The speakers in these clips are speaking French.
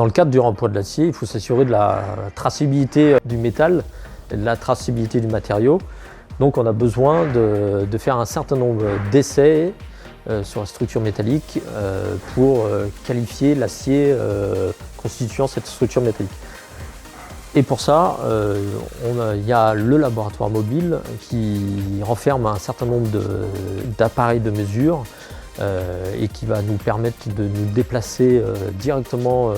Dans le cadre du remploi de l'acier, il faut s'assurer de la traçabilité du métal et de la traçabilité du matériau. Donc on a besoin de faire un certain nombre d'essais sur la structure métallique pour qualifier l'acier constituant cette structure métallique. Et pour ça, il y a le laboratoire mobile qui renferme un certain nombre d'appareils de mesure et qui va nous permettre de nous déplacer directement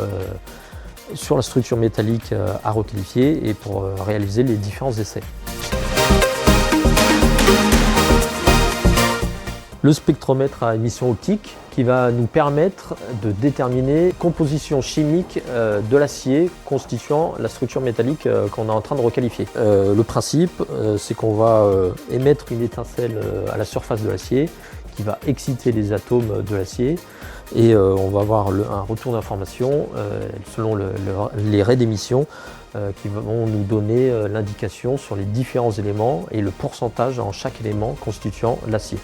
sur la structure métallique à requalifier et pour réaliser les différents essais. Le spectromètre à émission optique qui va nous permettre de déterminer la composition chimique de l'acier constituant la structure métallique qu'on est en train de requalifier. Le principe, c'est qu'on va émettre une étincelle à la surface de l'acier qui va exciter les atomes de l'acier et on va avoir un retour d'information selon les raies d'émission qui vont nous donner l'indication sur les différents éléments et le pourcentage en chaque élément constituant l'acier.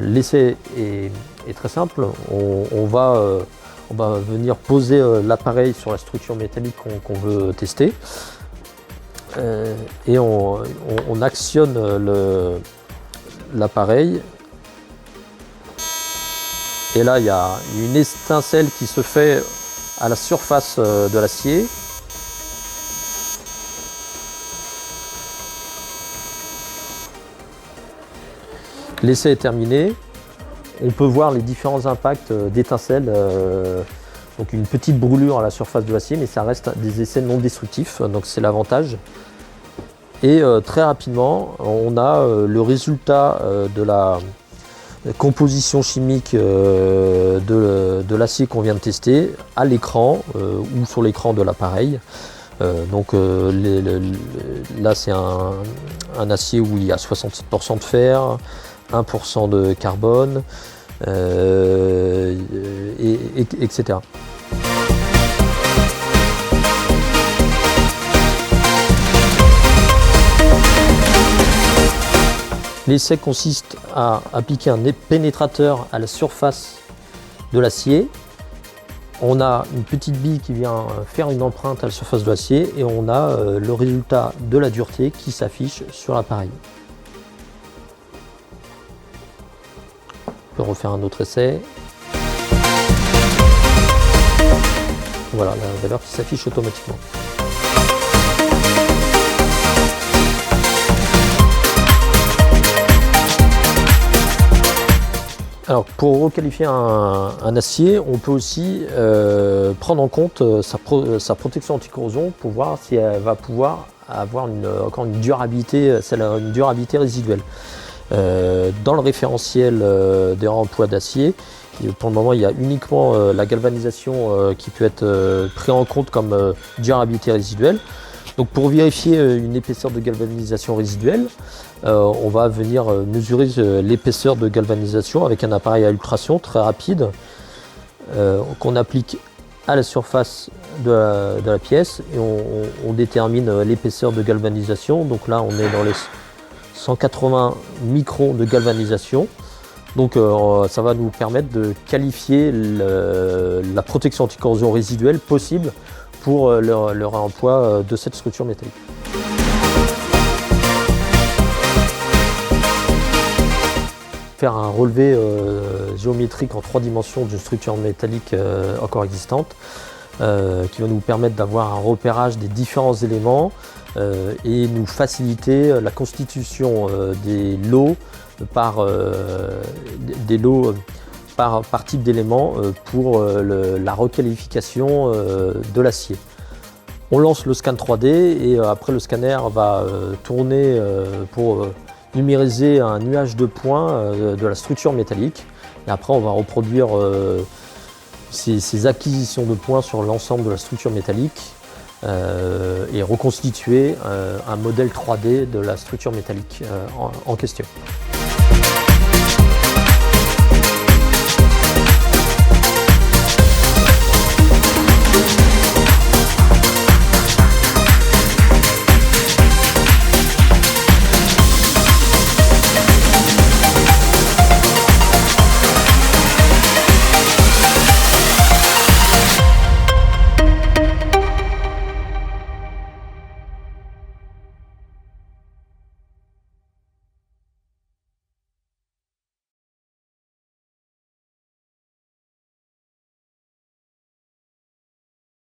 L'essai est très simple, on va venir poser l'appareil sur la structure métallique qu'on veut tester et on actionne l'appareil et là il y a une étincelle qui se fait à la surface de l'acier. L'essai est terminé, on peut voir les différents impacts d'étincelles, donc une petite brûlure à la surface de l'acier, mais ça reste des essais non destructifs, donc c'est l'avantage. Et très rapidement, on a le résultat de la composition chimique de l'acier qu'on vient de tester à l'écran ou sur l'écran de l'appareil. Là c'est un acier où il y a 67% de fer, 1% de carbone, etc. L'essai consiste à appliquer un pénétrateur à la surface de l'acier. On a une petite bille qui vient faire une empreinte à la surface de l'acier et on a le résultat de la dureté qui s'affiche sur l'appareil. On peut refaire un autre essai. Voilà la valeur qui s'affiche automatiquement. Alors pour requalifier un acier, on peut aussi prendre en compte sa protection anti-corrosion pour voir si elle va pouvoir avoir encore une durabilité résiduelle. Dans le référentiel des réemplois d'acier, pour le moment il y a uniquement la galvanisation qui peut être pris en compte comme durabilité résiduelle. Donc pour vérifier une épaisseur de galvanisation résiduelle, on va venir mesurer l'épaisseur de galvanisation avec un appareil à ultrasons très rapide qu'on applique à la surface de la pièce et on détermine l'épaisseur de galvanisation. Donc là on est dans les 180 microns de galvanisation. Donc ça va nous permettre de qualifier la protection anti-corrosion résiduelle possible pour le réemploi de cette structure métallique. Faire un relevé géométrique en 3 dimensions d'une structure métallique encore existante qui va nous permettre d'avoir un repérage des différents éléments et nous faciliter la constitution des lots par type d'éléments pour la requalification de l'acier. On lance le scan 3D et après le scanner va tourner pour numériser un nuage de points de la structure métallique. Et après on va reproduire ces acquisitions de points sur l'ensemble de la structure métallique et reconstituer un modèle 3D de la structure métallique en question.